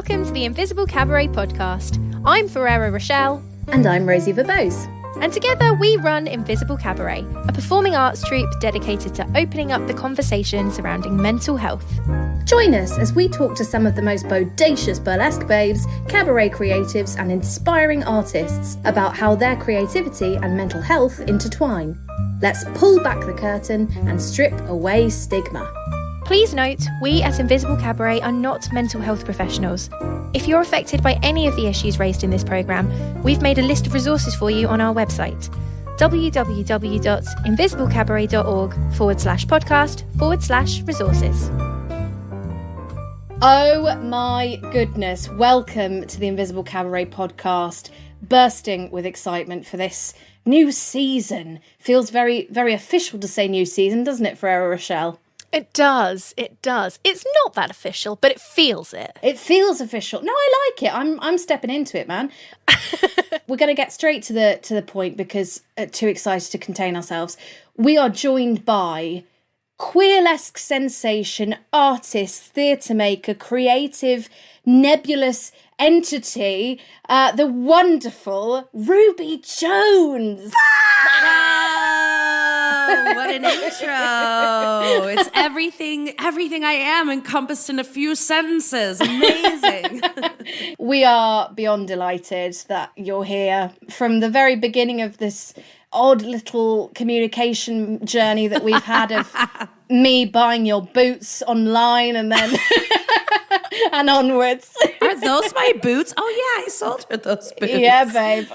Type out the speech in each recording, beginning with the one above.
Welcome to the Invisible Cabaret podcast. I'm Ferrera Rochelle. And I'm RUBYYY JONES. And together we run Invisible Cabaret, a performing arts troupe dedicated to opening up the conversation surrounding mental health. Join us as we talk to some of the most bodacious burlesque babes, cabaret creatives and inspiring artists about how their creativity and mental health intertwine. Let's pull back the curtain and strip away stigma. Please note, we at Invisible Cabaret are not mental health professionals. If you're affected by any of the issues raised in this programme, we've made a list of resources for you on our website, www.invisiblecabaret.org/podcast/resources. Oh my goodness, welcome to the Invisible Cabaret podcast. Bursting with excitement for this new season. Feels very, very official to say new season, doesn't it, Ferrera Rochelle? It does. It's not that official, but it feels it. It feels official. No, I like it. I'm stepping into it, man. We're going to get straight to the point because too excited to contain ourselves. We are joined by queerlesque sensation, artist, theatre maker, creative, nebulous entity, the wonderful RUBYYY JONES. What an intro. It's everything I am encompassed in a few sentences. Amazing. We are beyond delighted that you're here. From the very beginning of this odd little communication journey that we've had of me buying your boots online and then and onwards. Are those my boots? Oh yeah, I sold her those boots. Yeah, babe.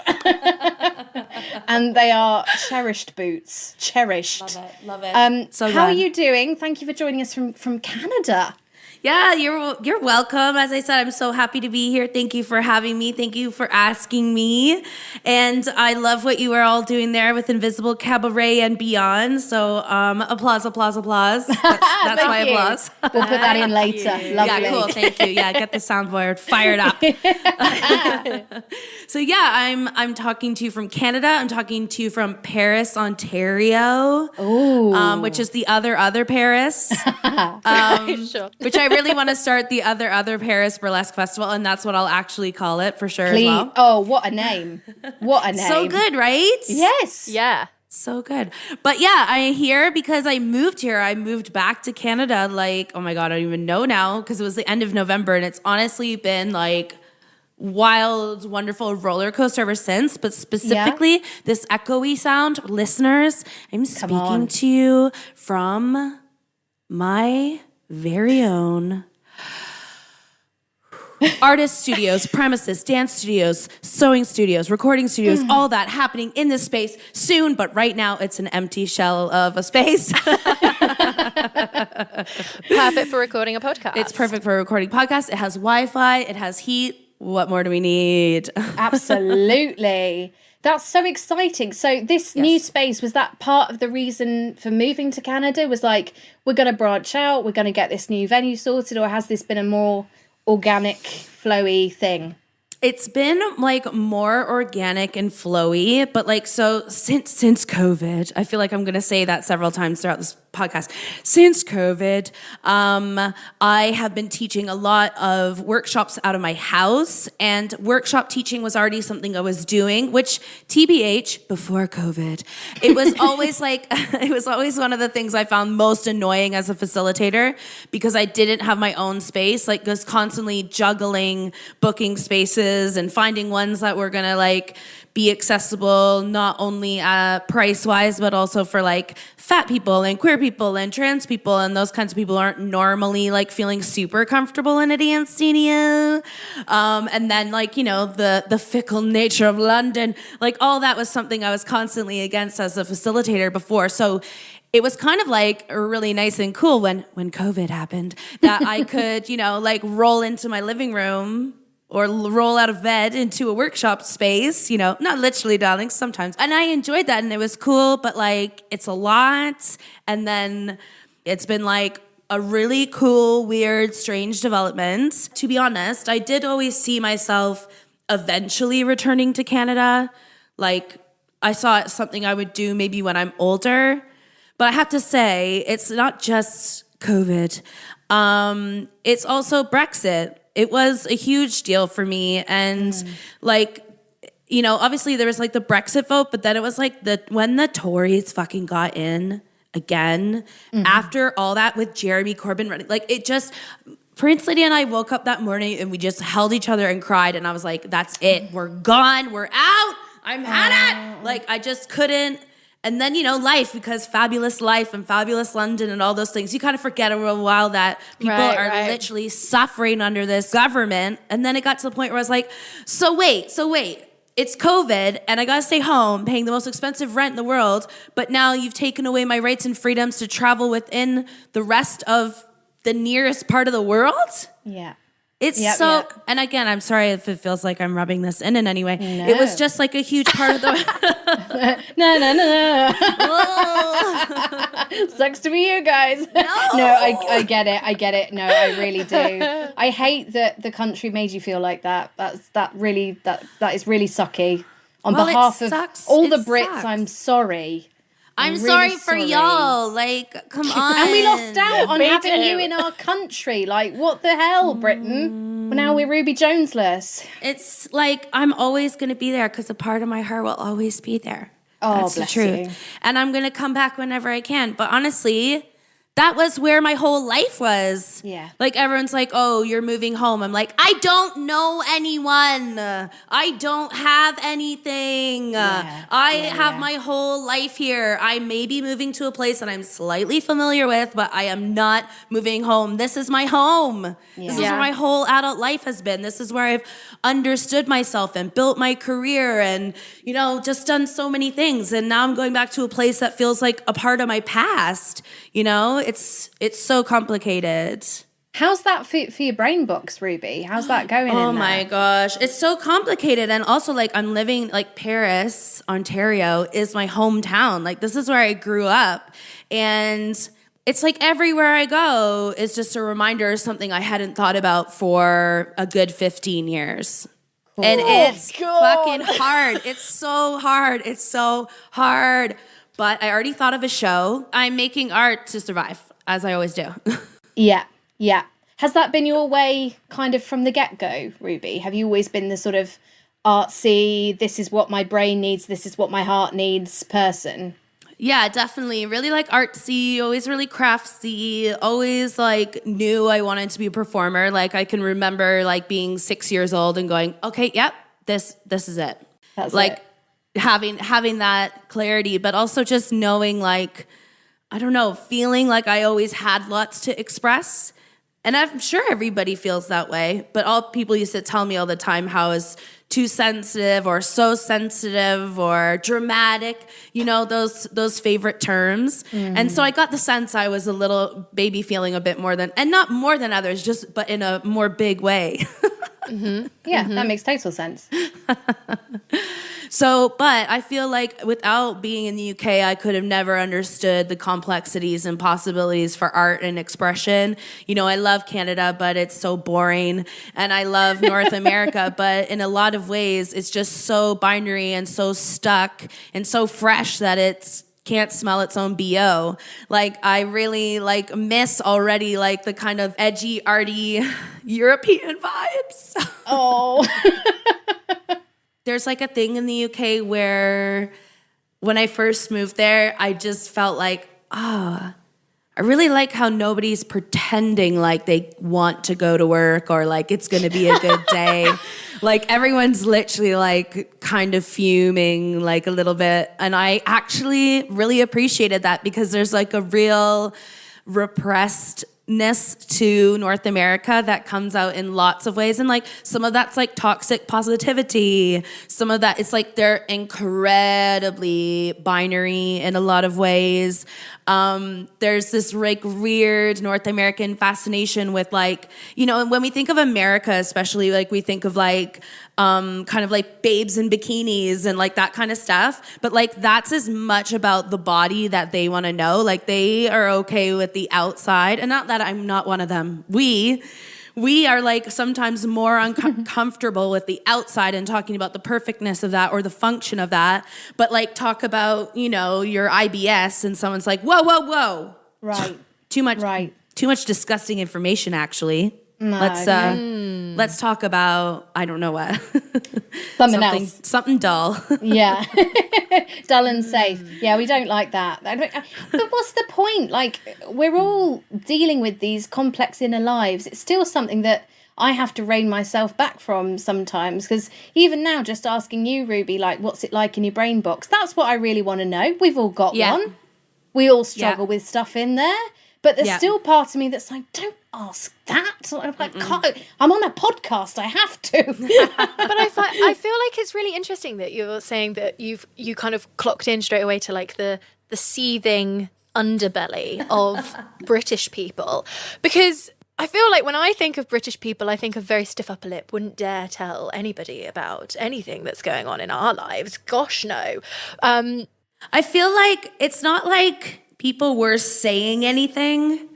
And they are cherished boots. Cherished. Love it. So how are you doing? Thank you for joining us from Canada. Yeah, you're welcome. As I said, I'm so happy to be here. Thank you for having me. Thank you for asking me. And I love what you are all doing there with Invisible Cabaret and beyond. So applause. That's my applause. We'll put that in later. Lovely. Yeah, cool. Thank you. Yeah, get the soundboard fired up. So yeah, I'm talking to you from Canada. I'm talking to you from Paris, Ontario. Ooh. Which is the other Paris. Sure. Which I really want to start the other Paris Burlesque Festival, and that's what I'll actually call it for sure. Please. As well. Oh, what a name. What a name. So good, right? Yes. Yeah. So good. But yeah, I'm here because I moved here. I moved back to Canada like, oh my God, I don't even know now because it was the end of November, and it's honestly been like wild, wonderful roller coaster ever since. But specifically, this echoey sound, listeners, I'm speaking to you from my very own artist studios, premises, dance studios, sewing studios, recording studios, all that happening in this space soon, but right now it's an empty shell of a space. Perfect for recording a podcast. It's perfect for recording podcasts. It has Wi-Fi, it has heat. What more do we need? Absolutely. That's so exciting. So this new space, was that part of the reason for moving to Canada? Was like, we're going to branch out, we're going to get this new venue sorted, or has this been a more organic, flowy thing? It's been like more organic and flowy, but like, so since COVID, I feel like I'm going to say that several times throughout this podcast. Since COVID, I have been teaching a lot of workshops out of my house, and workshop teaching was already something I was doing, which TBH, before COVID, it was always like, it was always one of the things I found most annoying as a facilitator because I didn't have my own space, like was constantly juggling booking spaces and finding ones that were gonna like be accessible, not only price-wise, but also for like fat people and queer people and trans people, and those kinds of people aren't normally like feeling super comfortable in a dance studio. And then like, you know, the fickle nature of London, like all that was something I was constantly against as a facilitator before. So it was kind of like really nice and cool when COVID happened that I could, you know, like roll into my living room or roll out of bed into a workshop space, you know, not literally, darling, sometimes. And I enjoyed that and it was cool, but like it's a lot. And then it's been like a really cool, weird, strange development. To be honest, I did always see myself eventually returning to Canada. Like I saw it something I would do maybe when I'm older. But I have to say, it's not just COVID. It's also Brexit. it was a huge deal for me. And like, you know, obviously there was like the Brexit vote, but then it was like when the Tories fucking got in again, after all that with Jeremy Corbyn running, like it just, Prince Lydia and I woke up that morning and we just held each other and cried. And I was like, that's it. We're gone. We're out. I'm had it. Like, I just couldn't. And then, you know, life, because Fabulous Life and Fabulous London and all those things, you kind of forget a little while that people are literally suffering under this government. And then it got to the point where I was like, so wait, it's COVID and I got to stay home paying the most expensive rent in the world. But now you've taken away my rights and freedoms to travel within the rest of the nearest part of the world? Yeah. It's and again, I'm sorry if it feels like I'm rubbing this in any way. No. It was just like a huge part of the... No. Sucks to be you guys. No, I get it. No, I really do. I hate that the country made you feel like that. That is really sucky. On behalf of all the Brits, sucks. I'm sorry. I'm really sorry for y'all. Like, come on. And we lost out on having you in our country. Like, what the hell, Britain? Well, now we're Ruby Jonesless. It's like, I'm always going to be there because a part of my heart will always be there. Oh, that's bless the truth. you. And I'm going to come back whenever I can. But honestly, that was where my whole life was. Yeah. Like, everyone's like, oh, you're moving home. I'm like, I don't know anyone. I don't have anything. I have my whole life here. I may be moving to a place that I'm slightly familiar with, but I am not moving home. This is my home. Yeah. This is where my whole adult life has been. This is where I've understood myself and built my career and, you know, just done so many things. And now I'm going back to a place that feels like a part of my past, you know? It's so complicated. How's that for your brain box, Ruby? How's that going? Oh my gosh. It's so complicated. And also, like, I'm living, like, Paris, Ontario is my hometown. Like, this is where I grew up. And it's like everywhere I go is just a reminder of something I hadn't thought about for a good 15 years. Cool. And it's fucking hard. It's so hard. It's so hard. But I already thought of a show. I'm making art to survive, as I always do. Yeah. Has that been your way kind of from the get-go, Ruby? Have you always been the sort of artsy, this is what my brain needs, this is what my heart needs person? Yeah, definitely. Really like artsy, always really craftsy, always like knew I wanted to be a performer. Like I can remember like being 6 years old and going, okay, yep, this is it. That's like it. Having that clarity, but also just knowing like, I don't know, feeling like I always had lots to express. And I'm sure everybody feels that way, but all people used to tell me all the time how I was too sensitive or so sensitive or dramatic, you know, those favorite terms. And so I got the sense I was a little baby feeling a bit more than, and not more than others, just, but in a more big way. Yeah, that makes total sense. So, but I feel like without being in the UK, I could have never understood the complexities and possibilities for art and expression. You know, I love Canada, but it's so boring. And I love North America, but in a lot of ways, it's just so binary and so stuck and so fresh that it's can't smell its own BO. Like, I really like miss already like the kind of edgy, arty European vibes. Oh. There's like a thing in the UK where when I first moved there, I just felt like, I really like how nobody's pretending like they want to go to work or like it's going to be a good day. Like everyone's literally like kind of fuming like a little bit. And I actually really appreciated that because there's like a real repressedness to North America that comes out in lots of ways. And like some of that's like toxic positivity. Some of that, it's like they're incredibly binary in a lot of ways. There's this like weird North American fascination with like, you know, and when we think of America, especially like we think of like, kind of like babes in bikinis and like that kind of stuff. But like that's as much about the body that they want to know. Like they are okay with the outside. And not that I'm not one of them. We are like sometimes more uncomfortable with the outside and talking about the perfectness of that or the function of that. But like talk about, you know, your IBS and someone's like, whoa. Right. Too much disgusting information actually. Let's Let's talk about, I don't know what. Something else. Something dull. Yeah. Dull and safe. Yeah, we don't like that. But what's the point? Like, we're all dealing with these complex inner lives. It's still something that I have to rein myself back from sometimes, because even now, just asking you, Ruby, like, what's it like in your brain box? That's what I really want to know. We've all got one. We all struggle with stuff in there. But there's still part of me that's like, don't ask that. I'm like, I'm on a podcast. I have to. But I feel like it's really interesting that you're saying that you kind of clocked in straight away to like the seething underbelly of British people, because I feel like when I think of British people, I think of very stiff upper lip, wouldn't dare tell anybody about anything that's going on in our lives. Gosh, no. I feel like it's not like people were saying anything,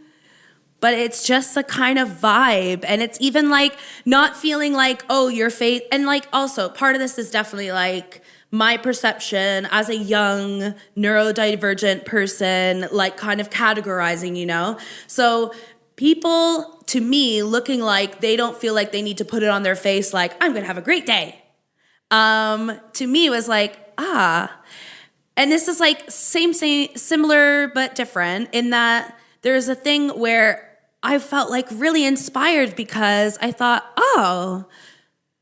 but it's just a kind of vibe. And it's even like not feeling like, oh, your face. And like also part of this is definitely like my perception as a young neurodivergent person, like kind of categorizing, you know? So people to me looking like they don't feel like they need to put it on their face, like, I'm going to have a great day. To me was like, and this is like same, similar, but different in that there's a thing where I felt like really inspired because I thought, oh,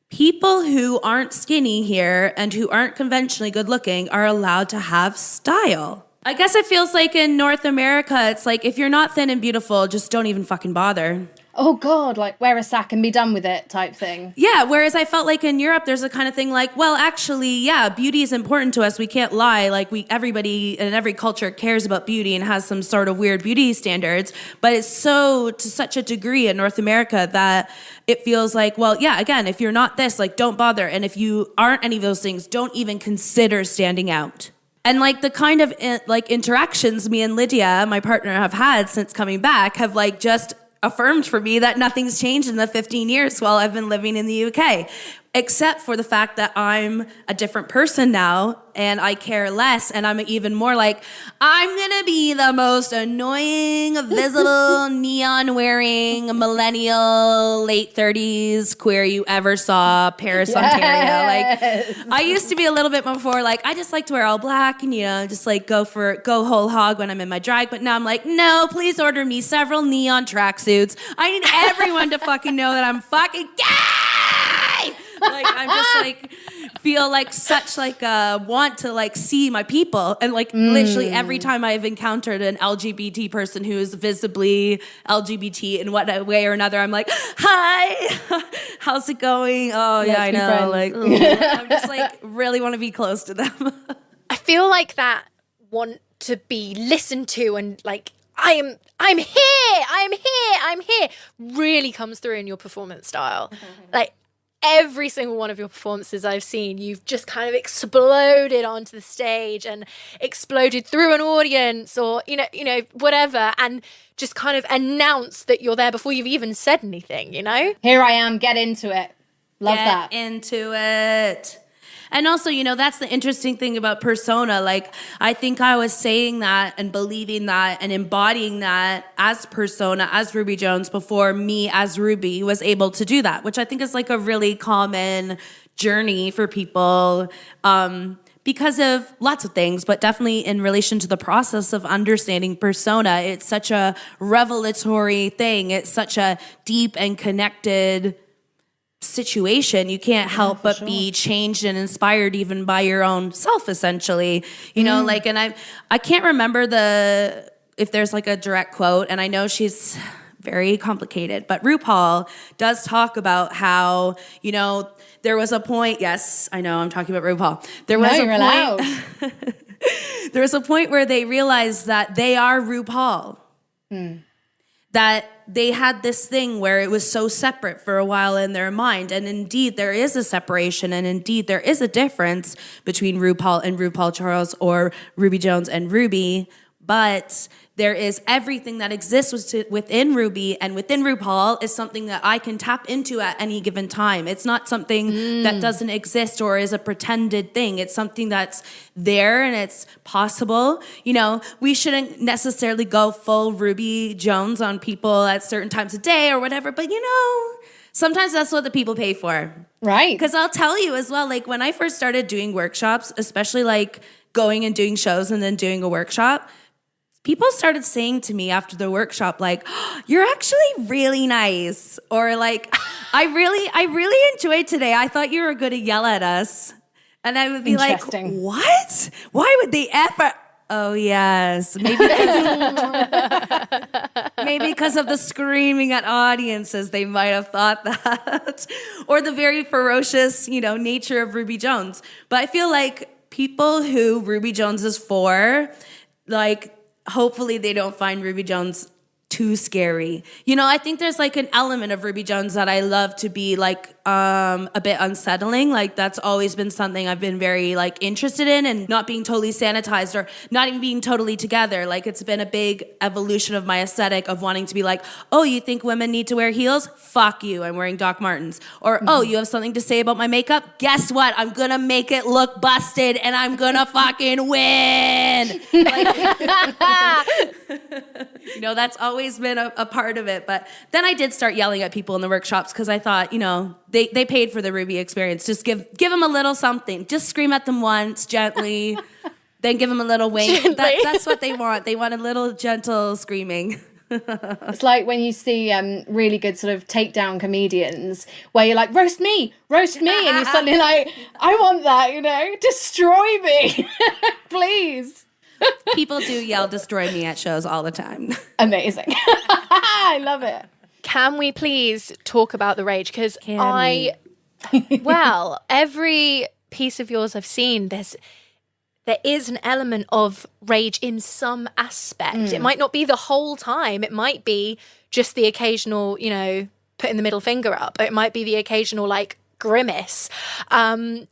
people who aren't skinny here and who aren't conventionally good looking are allowed to have style. I guess it feels like in North America, it's like if you're not thin and beautiful, just don't even fucking bother. Oh God, like wear a sack and be done with it type thing. Yeah, whereas I felt like in Europe, there's a kind of thing like, well, actually, yeah, beauty is important to us. We can't lie. Like everybody in every culture cares about beauty and has some sort of weird beauty standards. But it's so to such a degree in North America that it feels like, well, yeah, again, if you're not this, like don't bother. And if you aren't any of those things, don't even consider standing out. And like the kind of like interactions me and Lydia, my partner, have had since coming back have like just affirmed for me that nothing's changed in the 15 years while I've been living in the UK, except for the fact that I'm a different person now and I care less, and I'm even more like, I'm gonna be the most annoying, visible, neon-wearing, millennial, late 30s queer you ever saw, Paris, Ontario. Like, I used to be a little bit before, like, I just like to wear all black and, you know, just like go whole hog when I'm in my drag, but now I'm like, no, please order me several neon tracksuits. I need everyone to fucking know that I'm fucking gay! Like, I'm just like, feel like such like want to like see my people, and like literally every time I've encountered an LGBT person who is visibly LGBT in what way or another, I'm like, hi, how's it going? Oh yeah, I know. Like, I'm just like really want to be close to them. I feel like that want to be listened to and like I'm here really comes through in your performance style. Like every single one of your performances I've seen, you've just kind of exploded onto the stage and exploded through an audience or, you know, whatever, and just kind of announced that you're there before you've even said anything, you know? Here I am, get into it. Love that. Get into it. And also, you know, that's the interesting thing about persona. Like, I think I was saying that and believing that and embodying that as persona, as Ruby Jones, before me as Ruby was able to do that, which I think is like a really common journey for people because of lots of things, but definitely in relation to the process of understanding persona. It's such a revelatory thing. It's such a deep and connected situation. You can't help but be changed and inspired even by your own self, essentially. You know, like, and I can't remember if there's like a direct quote, and I know she's very complicated, but RuPaul does talk about how, you know, there was a point, yes, I know I'm talking about RuPaul. There was a point where they realized that they are RuPaul. That they had this thing where it was so separate for a while in their mind. And indeed, there is a separation. And indeed, there is a difference between RuPaul and RuPaul Charles, or Ruby Jones and Ruby. But there is everything that exists within Ruby and within RuPaul is something that I can tap into at any given time. It's not something that doesn't exist or is a pretended thing. It's something that's there and it's possible. You know, we shouldn't necessarily go full Ruby Jones on people at certain times of day or whatever, but you know, Sometimes that's what the people pay for. Right. Because I'll tell you as well, like when I first started doing workshops, especially like going and doing shows and then doing a workshop, people started saying to me after the workshop, like, oh, you're actually really nice. Or like, I really enjoyed today. I thought you were going to yell at us. And I would be like, what? Why would they ever? Oh, yes. Maybe because of the screaming at audiences, they might have thought that. Or the very ferocious, nature of Ruby Jones. But I feel like people who Ruby Jones is for, like, hopefully they don't find Ruby Jones too scary. I think there's like an element of Ruby Jones that I love to be like a bit unsettling. Like that's always been something I've been very like interested in, and not being totally sanitized or not even being totally together. Like it's been a big evolution of my aesthetic of wanting to be like, oh, you think women need to wear heels? Fuck you, I'm wearing Doc Martens. Or, oh, you have something to say about my makeup? Guess what? I'm gonna make it look busted and I'm gonna fucking win. That's always been a part of it. But then I did start yelling at people in the workshops because I thought, they paid for the Ruby experience. Just give them a little something. Just scream at them once, gently, then give them a little wink. That's what they want. They want a little gentle screaming. It's like when you see really good sort of takedown comedians where you're like, roast me, and you're suddenly like, I want that, destroy me, please. People do yell destroy me at shows all the time. Amazing. I love it. Can we please talk about the rage? Because every piece of yours I've seen, there is an element of rage in some aspect. It might not be the whole time. It might be just the occasional, putting the middle finger up. It might be the occasional like grimace. But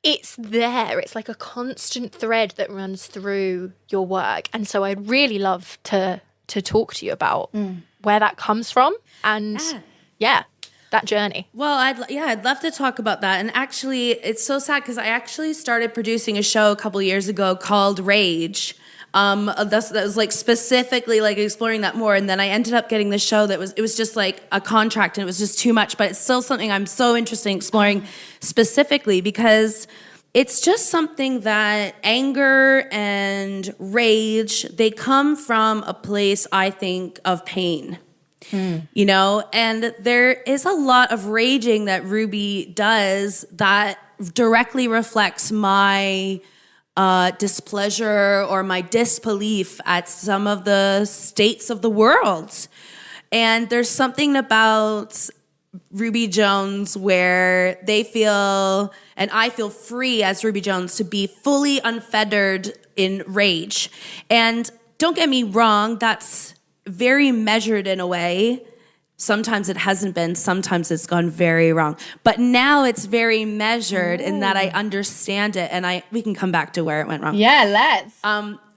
it's there. It's like a constant thread that runs through your work. And so I'd really love to talk to you about where that comes from and that journey. Well, I'd love to talk about that. And actually, it's so sad because I actually started producing a show a couple years ago called Rage. That was like specifically like exploring that more. And then I ended up getting this show it was just like a contract and it was just too much, but it's still something I'm so interested in exploring specifically because it's just something that anger and rage, they come from a place, I think, of pain. And there is a lot of raging that Ruby does that directly reflects my displeasure or my disbelief at some of the states of the world. And there's something about Ruby Jones where they feel, and I feel free as Ruby Jones to be fully unfettered in rage. And don't get me wrong, that's very measured in a way. Sometimes it hasn't been, sometimes it's gone very wrong. But now it's very measured in that I understand it, and we can come back to where it went wrong. Yeah, let's.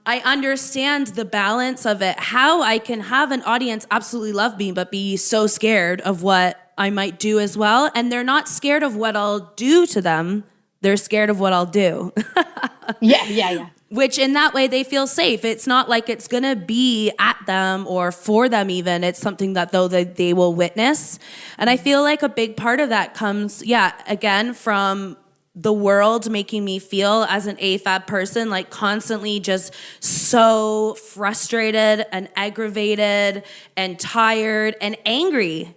I understand the balance of it, how I can have an audience absolutely love me, but be so scared of what I might do as well. And they're not scared of what I'll do to them. They're scared of what I'll do. Yeah. Which in that way they feel safe. It's not like it's going to be at them or for them even. It's something that they will witness. And I feel like a big part of that comes, again, from the world making me feel as an AFAB person, like constantly just so frustrated and aggravated and tired and angry.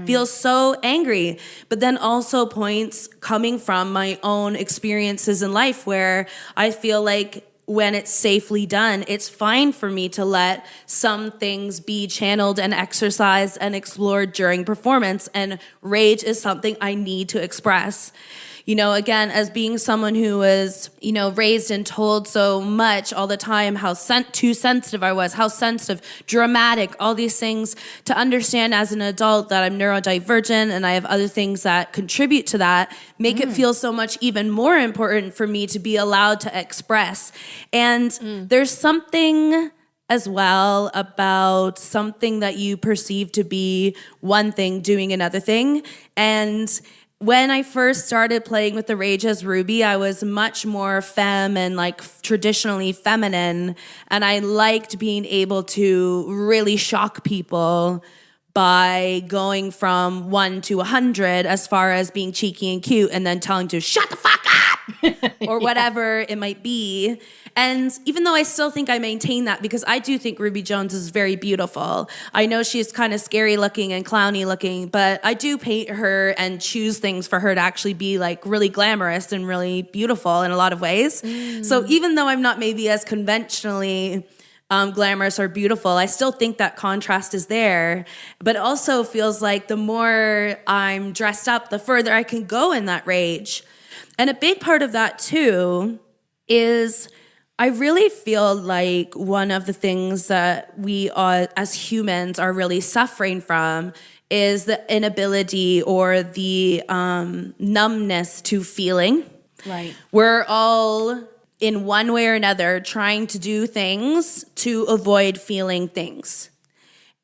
Feel so angry. But then also points coming from my own experiences in life where I feel like when it's safely done, it's fine for me to let some things be channeled and exercised and explored during performance. And rage is something I need to express. Again, as being someone who was, raised and told so much all the time how too sensitive I was, how sensitive, dramatic, all these things, to understand as an adult that I'm neurodivergent and I have other things that contribute to that, make it feel so much even more important for me to be allowed to express. And there's something as well about something that you perceive to be one thing doing another thing. And when I first started playing with the rage as Ruby, I was much more femme and like traditionally feminine. And I liked being able to really shock people by going from 1 to 100 as far as being cheeky and cute and then telling to shut the fuck up or whatever it might be. And even though I still think I maintain that, because I do think Ruby Jones is very beautiful. I know she's kind of scary looking and clowny looking, but I do paint her and choose things for her to actually be like really glamorous and really beautiful in a lot of ways. So even though I'm not maybe as conventionally glamorous or beautiful, I still think that contrast is there, but it also feels like the more I'm dressed up, the further I can go in that rage. And a big part of that too is I really feel like one of the things that we are, as humans are really suffering from is the inability or the numbness to feeling. Right. We're all in one way or another trying to do things to avoid feeling things.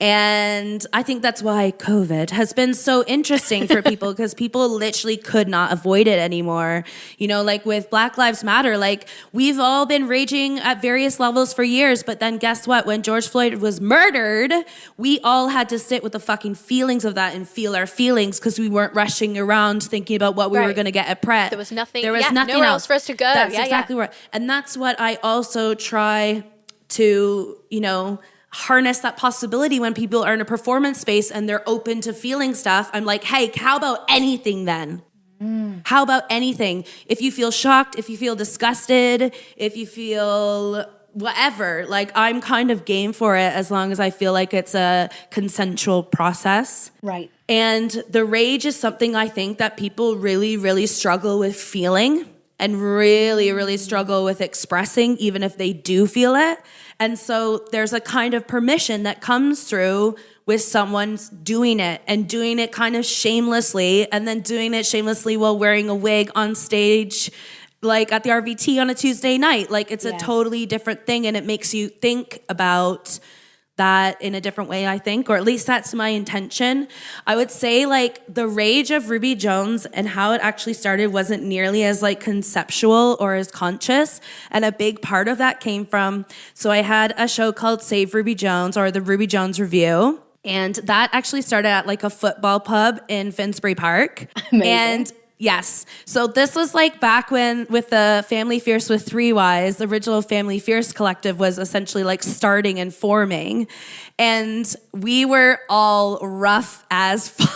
And I think that's why COVID has been so interesting for people, because people literally could not avoid it anymore. You know, like with Black Lives Matter, like we've all been raging at various levels for years, but then guess what? When George Floyd was murdered, we all had to sit with the fucking feelings of that and feel our feelings, because we weren't rushing around thinking about what we were going to get at Pret. There was nothing. There was nothing nowhere else for us to go. That's exactly right. And that's what I also try to, you know, harness that possibility when people are in a performance space and they're open to feeling stuff. I'm like, hey, how about anything then? How about anything? If you feel shocked, if you feel disgusted, if you feel whatever, like I'm kind of game for it as long as I feel like it's a consensual process. Right. And the rage is something I think that people really, really struggle with feeling and really, really struggle with expressing, even if they do feel it. And so there's a kind of permission that comes through with someone's doing it and doing it kind of shamelessly, and then doing it shamelessly while wearing a wig on stage, like at the RVT on a Tuesday night. Like it's a totally different thing, and it makes you think about that in a different way, I think, or at least that's my intention. I would say like the rage of Ruby Jones and how it actually started wasn't nearly as like conceptual or as conscious. And a big part of that came from, so I had a show called Save Ruby Jones, or the Ruby Jones Review. And that actually started at like a football pub in Finsbury Park. Amazing. And yes. So this was like back when with the Family Fierce with 3 Ys, the original Family Fierce collective was essentially like starting and forming. And we were all rough as fuck.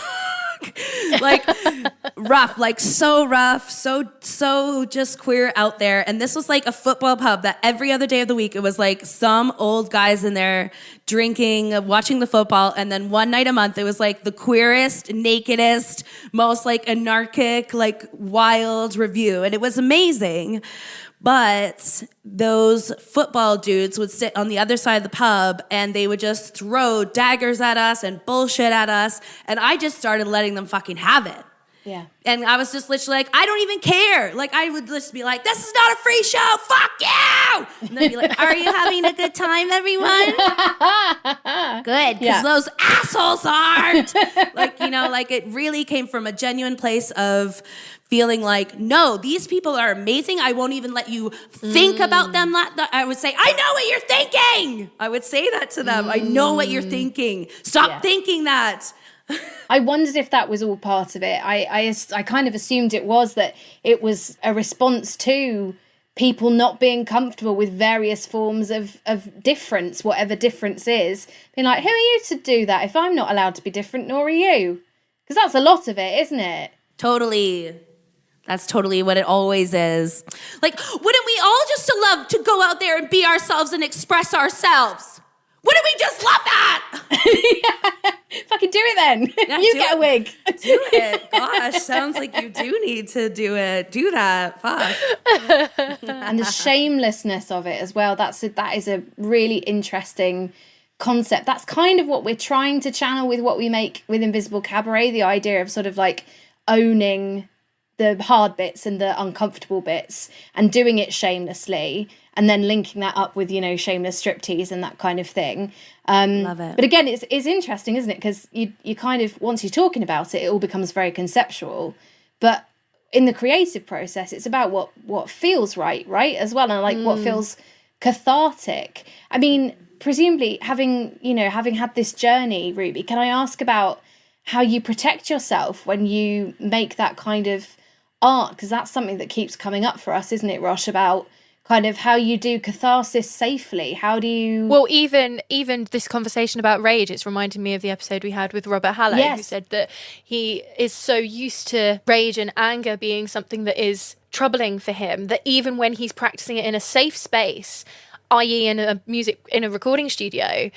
Like rough, like so rough, so just queer out there. And this was like a football pub that every other day of the week, it was like some old guys in there drinking, watching the football. And then one night a month, it was like the queerest, nakedest, most like anarchic, like wild review. And it was amazing. But those football dudes would sit on the other side of the pub and they would just throw daggers at us and bullshit at us. And I just started letting them fucking have it. Yeah. And I was just literally like, I don't even care. Like, I would just be like, this is not a free show. Fuck you. And they'd be like, are you having a good time, everyone? Good. Because those assholes aren't. Like, you know, like it really came from a genuine place of feeling like, no, these people are amazing. I won't even let you think about them. I would say, I know what you're thinking. I would say that to them. I know what you're thinking. Stop thinking that. I wondered if that was all part of it. I kind of assumed it was, that it was a response to people not being comfortable with various forms of difference, whatever difference is. Being like, who are you to do that if I'm not allowed to be different, nor are you? Because that's a lot of it, isn't it? Totally. That's totally what it always is. Like, wouldn't we all just love to go out there and be ourselves and express ourselves? Wouldn't we just love that? Yeah. Fucking do it then. Yeah, you get a wig. Do it. Gosh, sounds like you do need to do it. Do that. Fuck. And the shamelessness of it as well. That is a really interesting concept. That's kind of what we're trying to channel with what we make with Invisible Cabaret. The idea of sort of like owning the hard bits and the uncomfortable bits and doing it shamelessly, and then linking that up with, you know, shameless striptease and that kind of thing. Love it. But again, it's interesting, isn't it? Because you kind of, once you're talking about it, it all becomes very conceptual. But in the creative process, it's about what feels right, as well, and like what feels cathartic. I mean, presumably having had this journey, Ruby, can I ask about how you protect yourself when you make that kind of art? Because that's something that keeps coming up for us, isn't it, Rosh, about kind of how you do catharsis safely. How do you... Well, even this conversation about rage, it's reminding me of the episode we had with Robert Hallow, who said that he is so used to rage and anger being something that is troubling for him, that even when he's practicing it in a safe space, i.e. in a recording studio,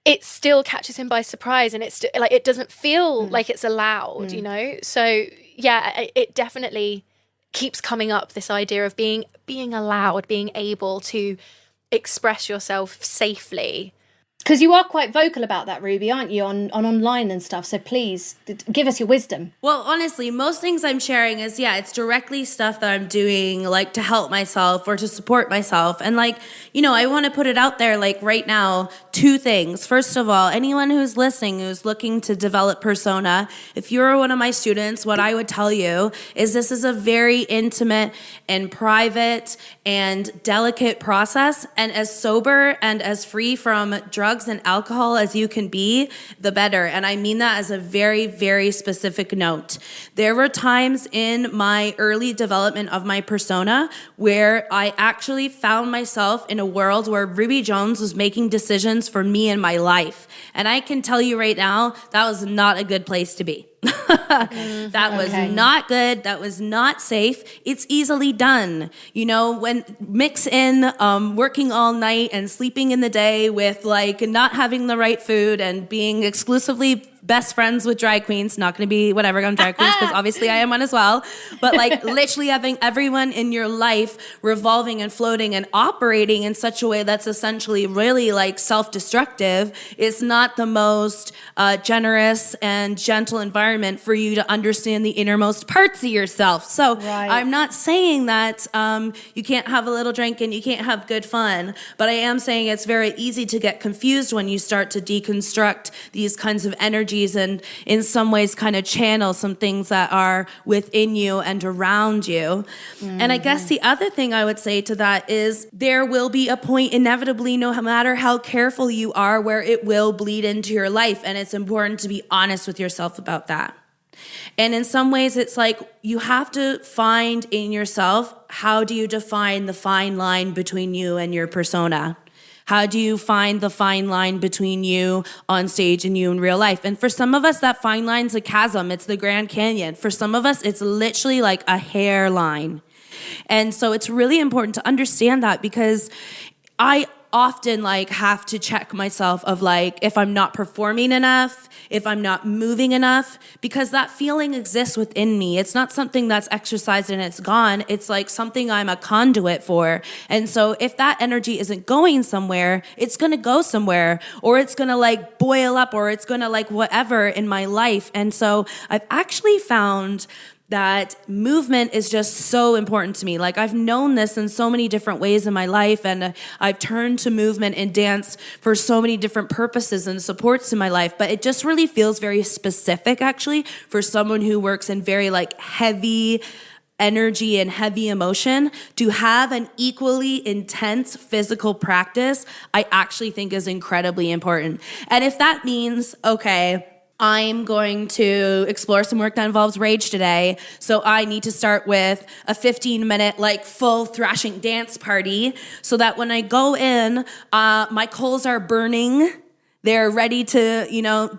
it still catches him by surprise, and it's like it doesn't feel like it's allowed, you know? So yeah, it definitely keeps coming up, this idea of being allowed, being able to express yourself safely. Because you are quite vocal about that, Ruby, aren't you, on online and stuff? So please, give us your wisdom. Well, honestly, most things I'm sharing is, it's directly stuff that I'm doing, like, to help myself or to support myself. And, like, I want to put it out there, like, right now, 2 things. First of all, anyone who's listening, who's looking to develop persona, if you're one of my students, what I would tell you is this is a very intimate and private and delicate process. And as sober and as free from drugs and alcohol as you can be, the better. And I mean that as a very, very specific note. There were times in my early development of my persona where I actually found myself in a world where Ruby Jones was making decisions for me and my life. And I can tell you right now, that was not a good place to be. That was not good. That was not safe. It's easily done. When mix in working all night and sleeping in the day with like not having the right food and being exclusively best friends with drag queens, not going to be whatever on drag queens because obviously I am one as well, but like literally having everyone in your life revolving and floating and operating in such a way that's essentially really like self-destructive is not the most generous and gentle environment for you to understand the innermost parts of yourself. So I'm not saying that you can't have a little drink and you can't have good fun, but I am saying it's very easy to get confused when you start to deconstruct these kinds of energies and in some ways kind of channel some things that are within you and around you. And I guess the other thing I would say to that is there will be a point inevitably, no matter how careful you are, where it will bleed into your life. And it's important to be honest with yourself about that. And in some ways, it's like you have to find in yourself, how do you define the fine line between you and your persona? How do you find the fine line between you on stage and you in real life? And for some of us, that fine line's a chasm. It's the Grand Canyon. For some of us, it's literally like a hairline. And so it's really important to understand that, because I often like have to check myself of like if I'm not performing enough, if I'm not moving enough, because that feeling exists within me. It's not something that's exercised and it's gone. It's like something I'm a conduit for. And so if that energy isn't going somewhere, it's going to go somewhere, or it's going to like boil up, or it's going to like whatever in my life. And so I've actually found that movement is just so important to me. Like I've known this in so many different ways in my life, and I've turned to movement and dance for so many different purposes and supports in my life, but it just really feels very specific actually for someone who works in very like heavy energy and heavy emotion. To have an equally intense physical practice, I actually think is incredibly important. And if that means, okay, I'm going to explore some work that involves rage today, so I need to start with a 15-minute, like, full thrashing dance party so that when I go in, my coals are burning. They're ready to,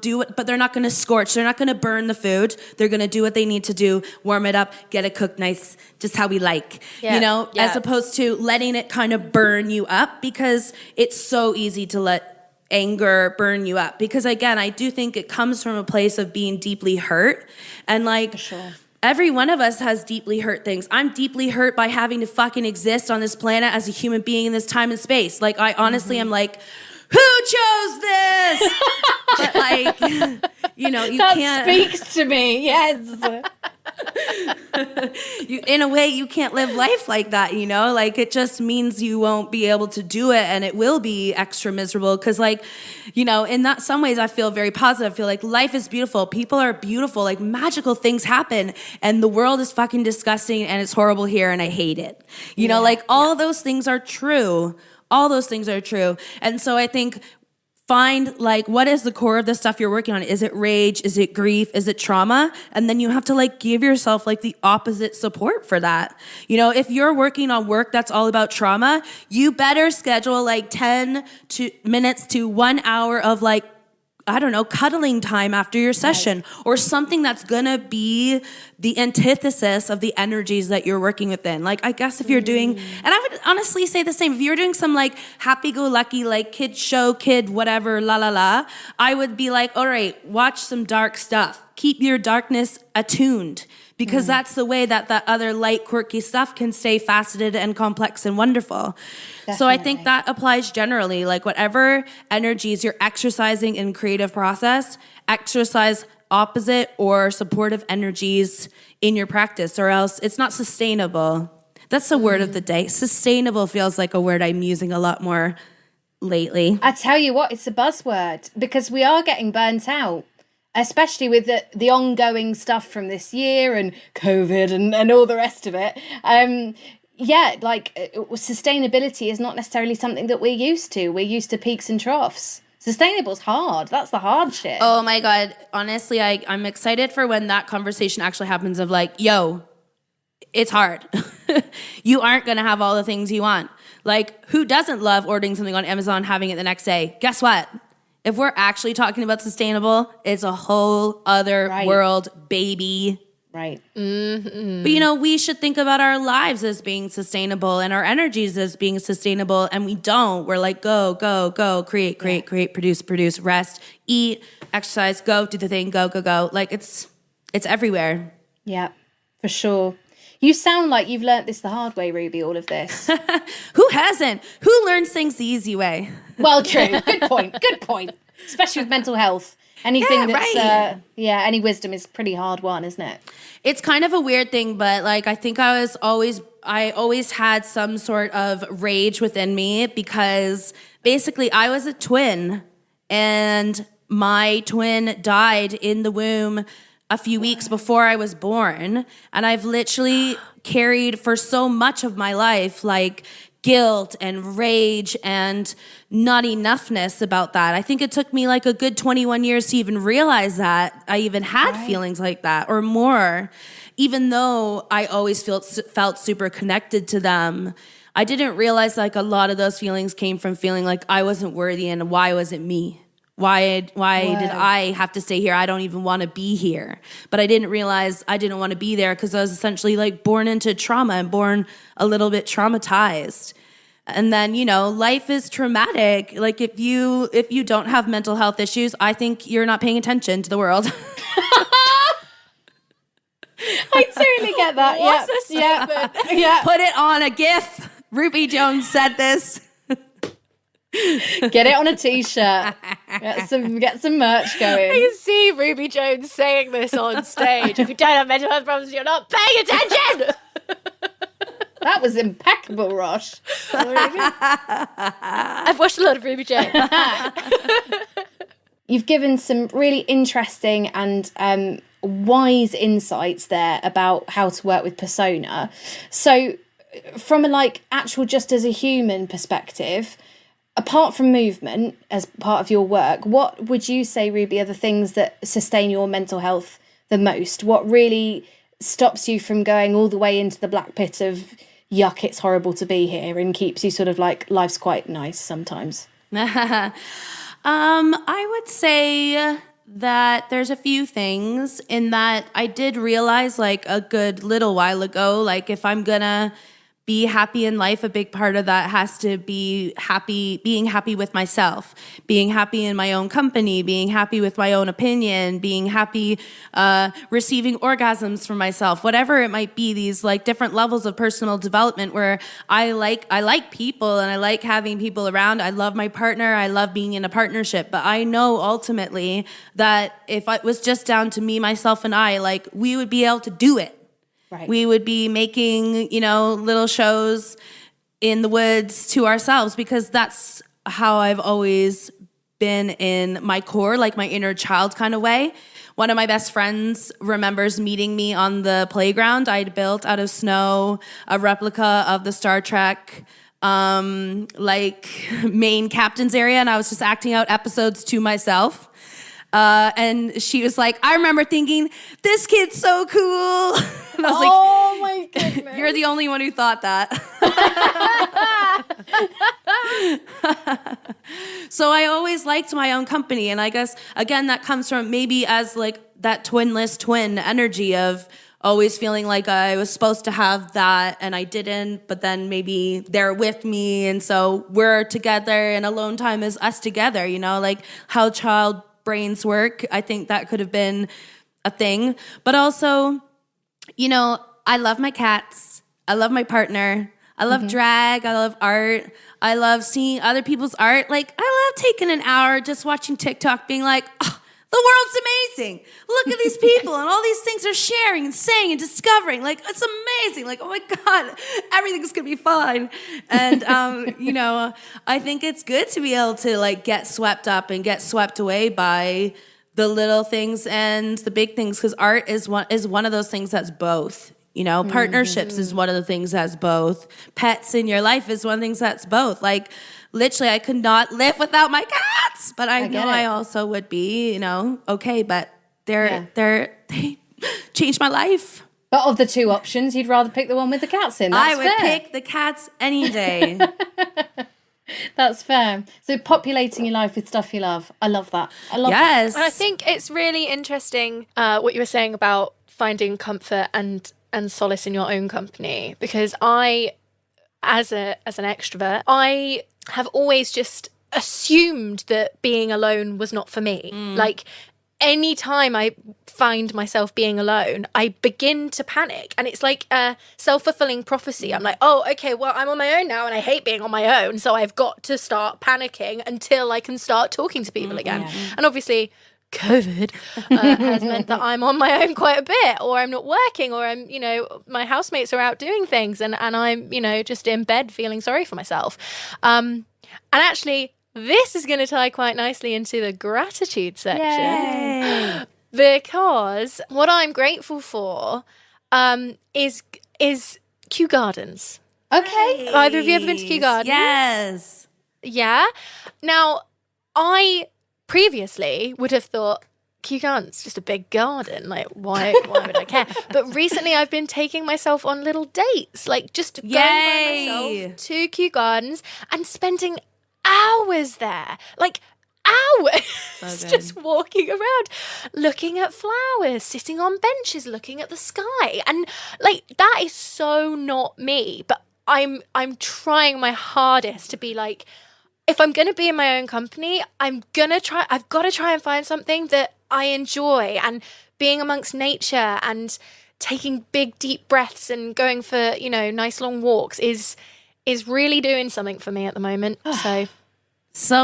do it, but they're not going to scorch. They're not going to burn the food. They're going to do what they need to do, warm it up, get it cooked nice, just how we like, as opposed to letting it kind of burn you up, because it's so easy to let anger burn you up. Because again, I do think it comes from a place of being deeply hurt. And like, every one of us has deeply hurt things. I'm deeply hurt by having to fucking exist on this planet as a human being in this time and space. Like, I honestly am like, who chose this? But like, you that can't. Speaks to me, yes. In a way, you can't live life like that, Like, it just means you won't be able to do it, and it will be extra miserable. Because, like, in that some ways, I feel very positive. I feel like life is beautiful. People are beautiful. Like, magical things happen. And the world is fucking disgusting, and it's horrible here, and I hate it. Like, all those things are true. All those things are true. And so I think find like what is the core of the stuff you're working on. Is it rage? Is it grief? Is it trauma? And then you have to like give yourself like the opposite support for that. You know, if you're working on work that's all about trauma, you better schedule like 10 minutes to 1 hour of like, I don't know, cuddling time after your session, or something that's gonna be the antithesis of the energies that you're working within. Like, I guess if you're doing, and I would honestly say the same, if you're doing some like happy-go-lucky, like kid show, kid whatever, la la la, I would be like, all right, watch some dark stuff. Keep your darkness attuned, because that's the way that that other light, quirky stuff can stay faceted and complex and wonderful. Definitely. So I think that applies generally. Like whatever energies you're exercising in creative process, exercise opposite or supportive energies in your practice, or else it's not sustainable. That's the word of the day. Sustainable feels like a word I'm using a lot more lately. I tell you what, it's a buzzword, because we are getting burnt out, especially with the ongoing stuff from this year and COVID and all the rest of it. Yeah, like sustainability is not necessarily something that we're used to. We're used to peaks and troughs. Sustainable's hard. That's the hard shit. Oh my God. Honestly, I'm excited for when that conversation actually happens of like, yo, it's hard. You aren't going to have all the things you want. Like, who doesn't love ordering something on Amazon, having it the next day? Guess what? If we're actually talking about sustainable, it's a whole other world, baby. Right. Mm-hmm. But, you know, we should think about our lives as being sustainable and our energies as being sustainable, and we don't. We're like, go, go, go, create, produce, rest, eat, exercise, go, do the thing, go, go, go. Like, it's everywhere. Yeah, for sure. You sound like you've learnt this the hard way, Ruby, all of this. Who hasn't? Who learns things the easy way? Well, true. Good point. Good point. Especially with mental health. Anything that's, any wisdom is pretty hard won, isn't it? It's kind of a weird thing, but like, I think I always had some sort of rage within me, because basically I was a twin, and my twin died in the womb a few weeks before I was born. And I've literally carried for so much of my life, like, guilt and rage and not enoughness about that. I think it took me like a good 21 years to even realize that I even had feelings like that, or more. Even though I always felt super connected to them, I didn't realize like a lot of those feelings came from feeling like I wasn't worthy, and why was it me? Why did I have to stay here? I don't even want to be here. But I didn't realize I didn't want to be there because I was essentially like born into trauma and born a little bit traumatized. And then, you know, life is traumatic. Like if you don't have mental health issues, I think you're not paying attention to the world. I totally get that. What's a statement? Yeah. Put it on a GIF. RUBYYY Jones said this. Get it on a t-shirt. Get some merch going. I can see RUBYYY Jones saying this on stage. If you don't have mental health problems, you're not paying attention. That was impeccable, Rosh. I've watched a lot of RUBYYY Jones. You've given some really interesting and wise insights there about how to work with persona. So from a like actual just as a human perspective, apart from movement as part of your work, what would you say, Ruby, are the things that sustain your mental health the most? What really stops you from going all the way into the black pit of yuck, it's horrible to be here, and keeps you sort of like life's quite nice sometimes? I would say that there's a few things in that I did realize like a good little while ago, like if I'm gonna be happy in life, a big part of that has to be being happy with myself, being happy in my own company, being happy with my own opinion, being happy receiving orgasms from myself, whatever it might be, these like different levels of personal development where I like people and I like having people around. I love my partner. I love being in a partnership. But I know ultimately that if it was just down to me, myself, and I, like we would be able to do it. Right. We would be making, you know, little shows in the woods to ourselves, because that's how I've always been in my core, like my inner child kind of way. One of my best friends remembers meeting me on the playground. I'd built out of snow a replica of the Star Trek like main captain's area, and I was just acting out episodes to myself. And she was like, I remember thinking, this kid's so cool. And I was oh my goodness. You're the only one who thought that. So I always liked my own company. And I guess, again, that comes from maybe as like that twinless twin energy of always feeling like I was supposed to have that and I didn't, but then maybe they're with me. And so we're together and alone time is us together, you know, like how child brains work. I think that could have been a thing. But also, you know, I love my cats. I love my partner. I love drag. I love art. I love seeing other people's art. Like, I love taking an hour just watching TikTok being like, oh, the world's amazing. Look at these people and all these things they're sharing and saying and discovering. Like, it's amazing. Like, oh my God, everything's going to be fine. And, you know, I think it's good to be able to, like, get swept up and get swept away by the little things and the big things, because art is one of those things that's both. You know, partnerships is one of the things that's both. Pets in your life is one of the things that's both. Like, literally, I could not live without my cats, but I know I also would be, you know, okay, but they changed my life. But of the two options, you'd rather pick the one with the cats in. That's I would pick the cats any day. That's fair. So populating your life with stuff you love. I love that. I love that. And I think it's really interesting what you were saying about finding comfort and solace in your own company, because I, as an extrovert, I have always just assumed that being alone was not for me. Like, any time I find myself being alone, I begin to panic, and it's like a self-fulfilling prophecy. I'm like, oh, okay, well, I'm on my own now and I hate being on my own, so I've got to start panicking until I can start talking to people again. And obviously COVID has meant that I'm on my own quite a bit, or I'm not working, or I'm, you know, my housemates are out doing things, and I'm, you know, just in bed feeling sorry for myself. And actually, this is going to tie quite nicely into the gratitude section. Yay. Because what I'm grateful for is Kew Gardens. Okay. Have either of you ever been to Kew Gardens? Yes. Yeah. Now, I previously would have thought Kew Gardens, just a big garden. Like, why would I care? But recently I've been taking myself on little dates, like just going by myself to Kew Gardens and spending hours there. Like, hours just walking around, looking at flowers, sitting on benches, looking at the sky. And like, that is so not me. But I'm trying my hardest to be like, if I'm going to be in my own company, I've got to try and find something that I enjoy, and being amongst nature and taking big, deep breaths and going for, you know, nice long walks is really doing something for me at the moment. So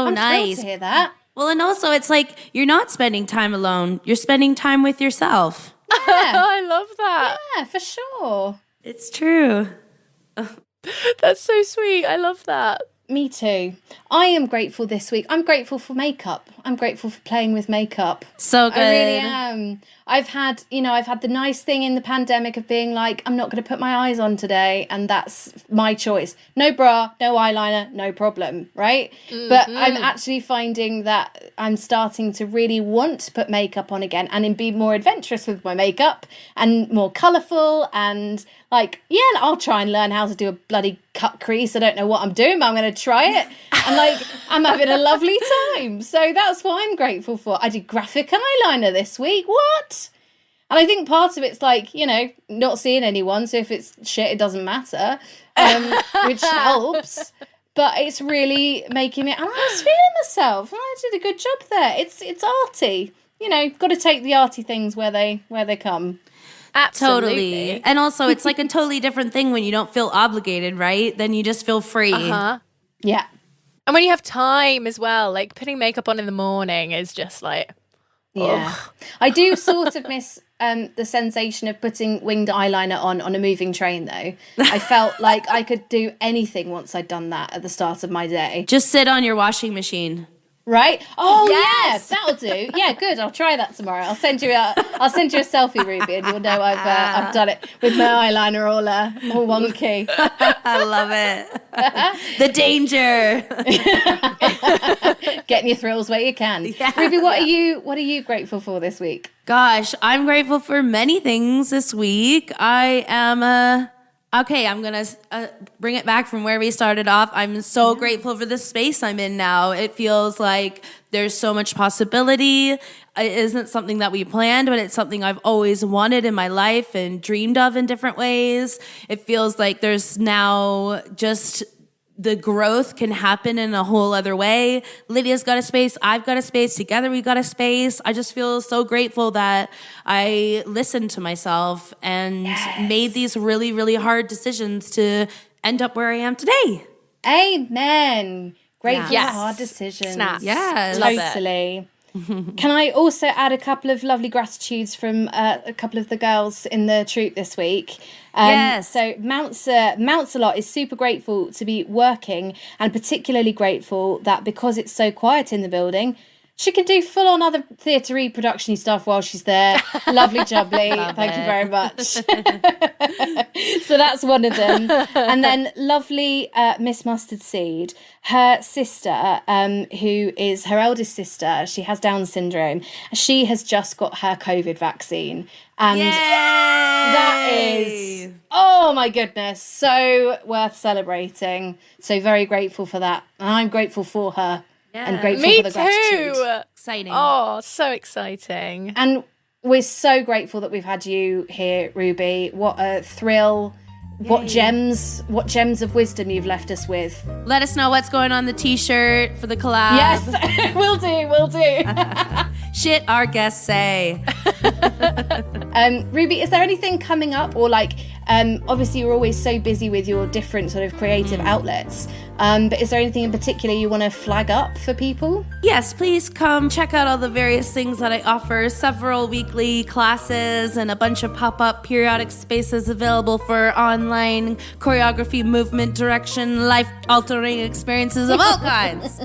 I'm nice thrilled to hear that. Well, and also it's like you're not spending time alone. You're spending time with yourself. Yeah. I love that. Yeah, for sure. It's true. That's so sweet. I love that. Me too. I am grateful this week. I'm grateful for makeup. I'm grateful for playing with makeup. So good. I really am. I've had the nice thing in the pandemic of being like, I'm not going to put my eyes on today, and that's my choice. No bra, no eyeliner, no problem, right? But I'm actually finding that I'm starting to really want to put makeup on again and be more adventurous with my makeup and more colourful, and like, yeah, I'll try and learn how to do a bloody cut crease. I don't know what I'm doing, but I'm going to try it. And like, I'm having a lovely time. So that's what I'm grateful for. I did graphic eyeliner this week. What? And I think part of it's like, you know, not seeing anyone. So if it's shit, it doesn't matter, which helps. But it's really making me, and I was feeling myself. I did a good job there. It's arty. You know, got to take the arty things where they come. Absolutely. Totally. And also, it's like a totally different thing when you don't feel obligated, right? Then you just feel free. Yeah. And when you have time as well, like putting makeup on in the morning is just like, yeah. I do sort of miss the sensation of putting winged eyeliner on a moving train, though. I felt like I could do anything once I'd done that at the start of my day. Just sit on your washing machine. Right? Oh Yes. yeah, that'll do. Yeah, good. I'll try that tomorrow. I'll send you a selfie, Ruby, and you'll know I've done it with my eyeliner all wonky. I love it. The danger. Getting your thrills where you can. Yeah. Ruby, what are you grateful for this week? Gosh, I'm grateful for many things this week. I am okay, I'm going to bring it back from where we started off. I'm so grateful for the space I'm in now. It feels like there's so much possibility. It isn't something that we planned, but it's something I've always wanted in my life and dreamed of in different ways. It feels like there's now just the growth can happen in a whole other way. Lydia's got a space. I've got a space. Together we got a space. I just feel so grateful that I listened to myself and made these really, really hard decisions to end up where I am today. Amen. Grateful Yes. for hard decisions. Snap. Yes. Love it. Totally. Can I also add a couple of lovely gratitudes from a couple of the girls in the troupe this week? Yes. So Mounts-a-Lot is super grateful to be working, and particularly grateful that because it's so quiet in the building, she can do full-on other theatre-y production-y stuff while she's there. Lovely jubbly. Thank you very much. So that's one of them. And then lovely Miss Mustard Seed, her sister, who is her eldest sister, she has Down syndrome. She has just got her COVID vaccine. And that is, oh my goodness, so worth celebrating. So very grateful for that. And I'm grateful for her. And grateful Me for the gratitude. too. Exciting. Oh, so exciting. And we're so grateful that we've had you here, Ruby. What a thrill. What gems of wisdom you've left us with. Let us know what's going on the t-shirt for the collab. Yes, will do. Shit our guests say. Ruby, is there anything coming up, or obviously you're always so busy with your different sort of creative outlets, but is there anything in particular you want to flag up for people? Yes, please come check out all the various things that I offer. Several weekly classes and a bunch of pop-up periodic spaces available for online choreography, movement, direction, life-altering experiences of all kinds.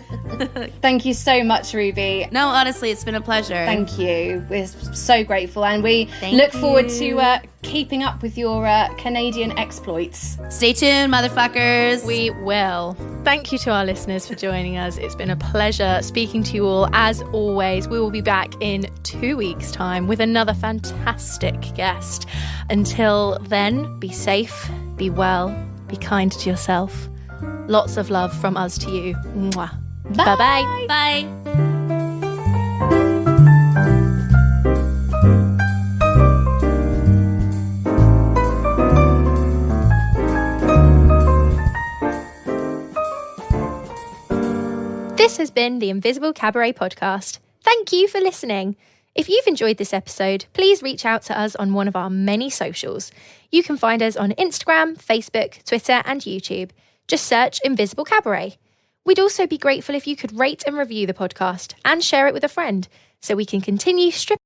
Thank you so much, Ruby. No, honestly, it's been a pleasure. Thank you. We're so grateful, and we look forward to keeping up with your Canadian exploits. Stay tuned, motherfuckers. We will. Thank you to our listeners for joining us. It's been a pleasure speaking to you all. As always, we will be back in 2 weeks' time with another fantastic guest. Until then, be safe, be well, be kind to yourself. Lots of love from us to you. Mwah. Bye. Bye-bye. Bye. This has been the Invisible Cabaret podcast. Thank you for listening. If you've enjoyed this episode, please reach out to us on one of our many socials. You can find us on Instagram, Facebook, Twitter, and YouTube. Just search Invisible Cabaret. We'd also be grateful if you could rate and review the podcast and share it with a friend so we can continue stripping